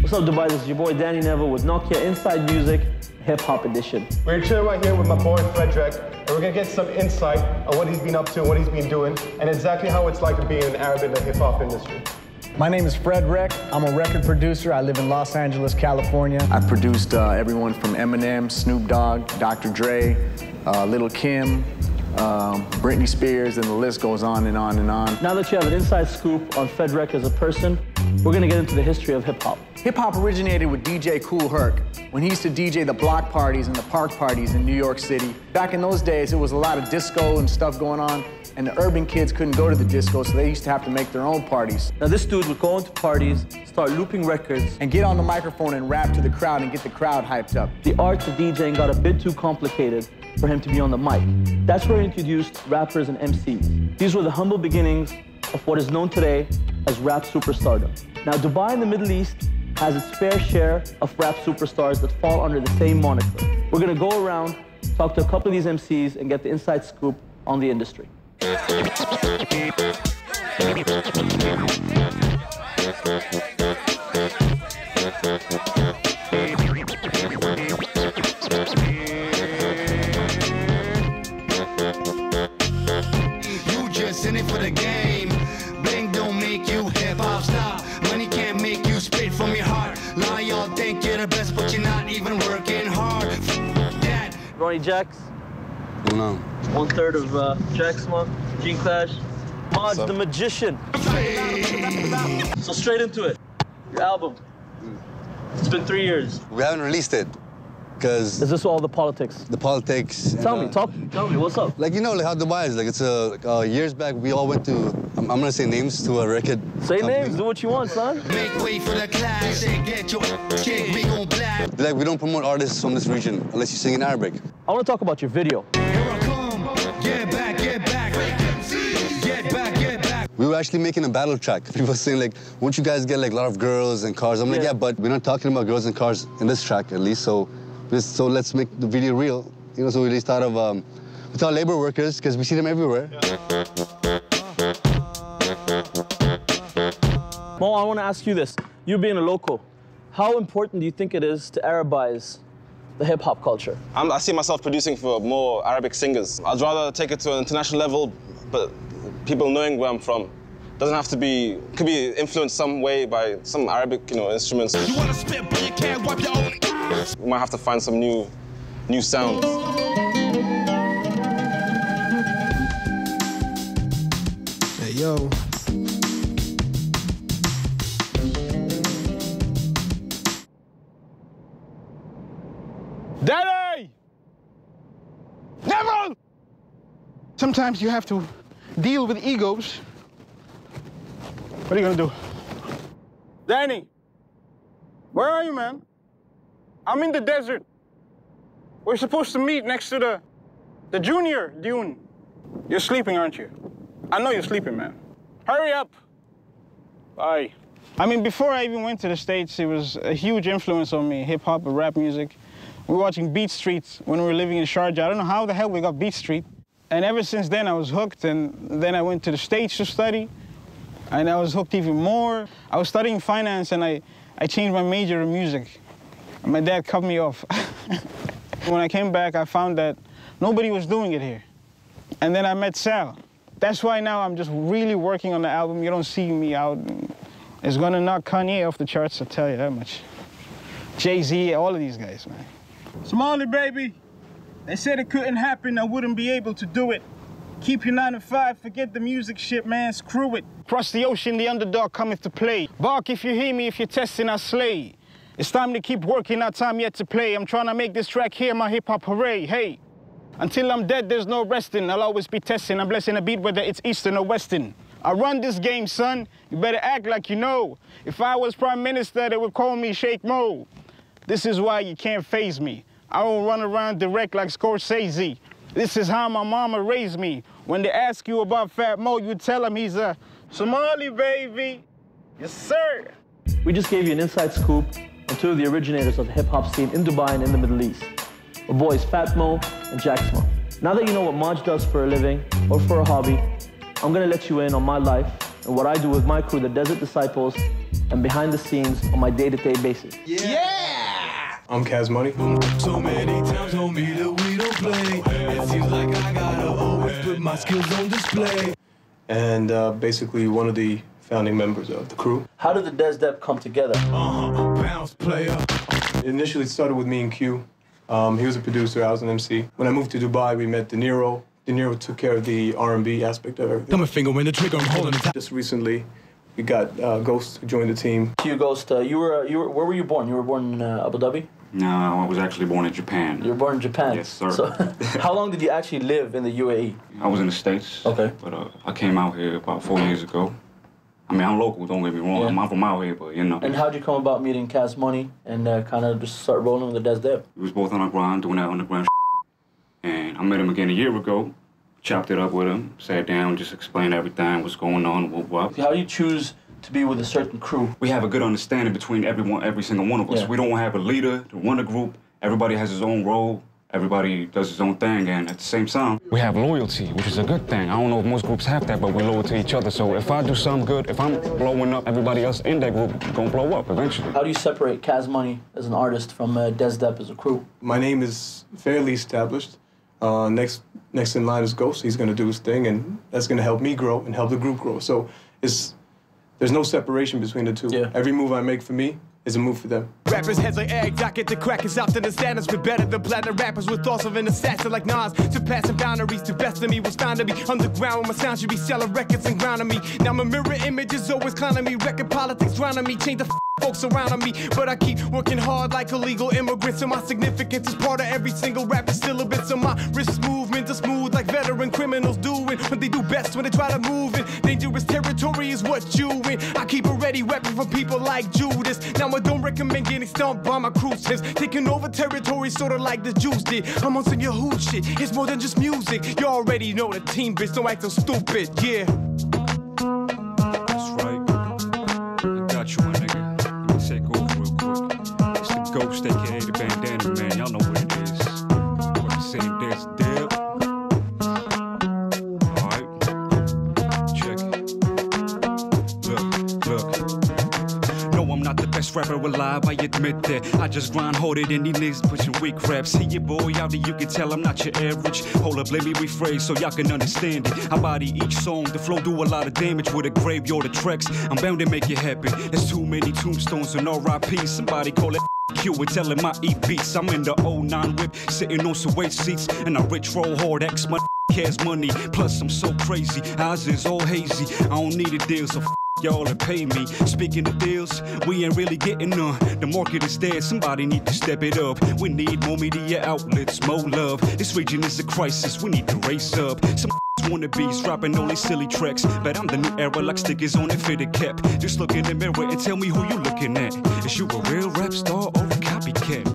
What's up, Dubai? This is your boy Dany Neville with Nokia Inside Music Hip Hop Edition. We're chilling right here with my boy Frederick, and we're gonna get some insight on what he's been up to, what he's been doing, and exactly how it's like to be in the Arabic and the hip hop industry. My name is Frederick. I'm a record producer. I live in Los Angeles, California. I've produced everyone from Eminem, Snoop Dogg, Dr. Dre, Lil' Kim, Britney Spears, and the list goes on and on and on. Now that you have an inside scoop on Frederick as a person, we're gonna get into the history of hip hop. Hip hop originated with DJ Kool Herc when he used to DJ the block parties and the park parties in New York City. Back in those days, it was a lot of disco and stuff going on, and the urban kids couldn't go to the disco, so they used to have to make their own parties. Now this dude would go into parties, start looping records, and get on the microphone and rap to the crowd and get the crowd hyped up. The art of DJing got a bit too complicated for him to be on the mic. That's where he introduced rappers and MCs. These were the humble beginnings of what is known today as rap superstardom. Now Dubai in the Middle East has its fair share of rap superstars that fall under the same moniker. We're gonna go around, talk to a couple of these MCs, and get the inside scoop on the industry. You just in it for the game. Bling don't make you hip-hop star. Money can't make you spit from your heart. Lie, y'all think you're the best, but you're not even working hard. That. Ronnie Jaxx. No. 1/3 of Jaxxma, Gene Clash. Majis the Magician. So straight into it. Your album. It's been 3 years. We haven't released it because Is this all the politics? the politics. Tell me, what's up? Like, you know, like how Dubai is. Like, it's years back, we all went to, I'm gonna say names, to a record Say company. names, do what you want, son. Make way for the classic. Get your chick, we gon' blast. Like, we don't promote artists from this region unless you sing in Arabic. I want to talk about your video. Here I come. Get back, get back. Get back, get back. We were actually making a battle track. People were saying, like, won't you guys get, like, a lot of girls and cars? I'm like, yeah, but we're not talking about girls and cars in this track, at least, so let's make the video real. You know, so we really thought of, we thought labor workers, because we see them everywhere. Mo, I want to ask you this. You being a local, how important do you think it is to Arabize the hip-hop culture? I see myself producing for more Arabic singers. I'd rather take it to an international level, but people knowing where I'm from. Doesn't have to be, could be influenced some way by some Arabic, you know, instruments. You wanna spit, but you can't wipe your own. We might have to find some new sounds. Hey, yo. Dany! Neville! Sometimes you have to deal with egos. What are you gonna do? Dany! Where are you, man? I'm in the desert. We're supposed to meet next to the junior dune. You're sleeping, aren't you? I know you're sleeping, man. Hurry up. Bye. I mean, before I even went to the States, it was a huge influence on me, hip-hop and rap music. We were watching Beat Street when we were living in Sharjah. I don't know how the hell we got Beat Street. And ever since then, I was hooked, and then I went to the States to study, and I was hooked even more. I was studying finance, and I changed my major to music. And my dad cut me off. When I came back, I found that nobody was doing it here. And then I met Sal. That's why now I'm just really working on the album. You don't see me out. It's gonna knock Kanye off the charts, I'll tell you that much. Jay-Z, all of these guys, man. Somali, baby. They said it couldn't happen, I wouldn't be able to do it. Keep your 9 to 5, forget the music shit, man, screw it. Across the ocean, the underdog cometh to play. Bark if you hear me, if you're testing, I slay. It's time to keep working, not time yet to play. I'm trying to make this track here my hip-hop hooray, hey. Until I'm dead, there's no resting. I'll always be testing. I'm blessing a beat, whether it's Eastern or Western. I run this game, son. You better act like you know. If I was Prime Minister, they would call me Sheikh Mo. This is why you can't faze me. I don't run around direct like Scorsese. This is how my mama raised me. When they ask you about Fat Mo, you tell them he's a Somali, baby. Yes, sir. We just gave you an inside scoop on two of the originators of the hip-hop scene in Dubai and in the Middle East. My boys Fat Mo and Jaxxma. Now that you know what Maj does for a living or for a hobby, I'm gonna let you in on my life and what I do with my crew, the Desert Disciples, and behind the scenes on my day-to-day basis. I'm Kaz Money. So many times told me that we don't play. It seems like I gotta always put my skills on display. And basically one of the founding members of the crew. How did the DesDep come together? Bounce player. Initially it started with me and Q. He was a producer, I was an MC. When I moved to Dubai, we met Dinero. Dinero took care of the R&B aspect of everything. Got my finger in the trigger, I'm holding it. Just recently, we got Ghost who joined the team. Q Ghost, where were you born? You were born in Abu Dhabi? No, I was actually born in Japan. You were born in Japan? Yes, sir. So, how long did you actually live in the UAE? I was in the States. Okay. But I came out here about 4 years ago. I mean, I'm local, don't get me wrong. Yeah. I'm from out here, but you know. And how'd you come about meeting Kaz Money and kind of just start rolling with the DesDep? We was both on the grind, doing that underground and I met him again a year ago, chopped it up with him, sat down, just explained everything, what's going on, what. How do you choose to be with a certain crew? We have a good understanding between every single one of us. Yeah. We don't have a leader to run a group. Everybody has his own role. Everybody does his own thing, and at the same time, we have loyalty, which is a good thing. I don't know if most groups have that, but we're loyal to each other. So if I do something good, if I'm blowing up, everybody else in that group is gonna blow up eventually. How do you separate Kaz Money as an artist from DesDep as a crew? My name is fairly established. Next in line is Ghost. He's gonna do his thing, and that's gonna help me grow and help the group grow. So there's no separation between the two. Yeah. Every move I make for me is a move for them. Rappers heads like eggs, I get the crackers out to the standards. We're better than platinum rappers with thoughts of an assassin like Nas. Surpassing boundaries, the best of me was found to be underground. Where my sound should be selling records and grounding me. Now my mirror image is always clowning me. Record politics drowning me, change the folks around me. But I keep working hard like illegal immigrants. And my significance is part of every single rapper syllabus. So my wrist movements are smooth like veteran criminals doing what they do best when they try to move in. Dangerous territory is what you in. I keep a ready weapon for people like Judas. Now I don't recommend getting stumped by my cruises. Taking over territory sorta like the Jews did. I'm on some Yahoo shit, it's more than just music. You already know the team, bitch, don't act so stupid, yeah. That's right. I got you, my nigga. Let me take over real quick. It's the Ghost, aka the bandana man. Y'all know what it is. What the same dance dip. Alright. Check it. Look. No, I'm not the best rapper alive, I admit that. I just grind harder than these niggas pushing weak raps. See your boy out there, you can tell I'm not your average. Hold up, let me rephrase so y'all can understand it. I body each song, the flow do a lot of damage with a graveyard of tracks. I'm bound to make it happen. There's too many tombstones and R.I.P. Somebody call it Q and tell him I eat beats. I'm in the 09 whip, sitting on some weight seats, and I rich roll hard, X my cares money. Plus I'm so crazy, eyes is all hazy. I don't need a deal, so y'all and pay me. Speaking of deals, we ain't really getting none. The market is dead, somebody need to step it up. We need more media outlets, more love. This region is a crisis, we need to raise up. Some wannabes dropping only silly tracks, but I'm the new era like stickers on a fitted cap. Just look in the mirror and tell me who you looking at. Is you a real rap star or a copycat?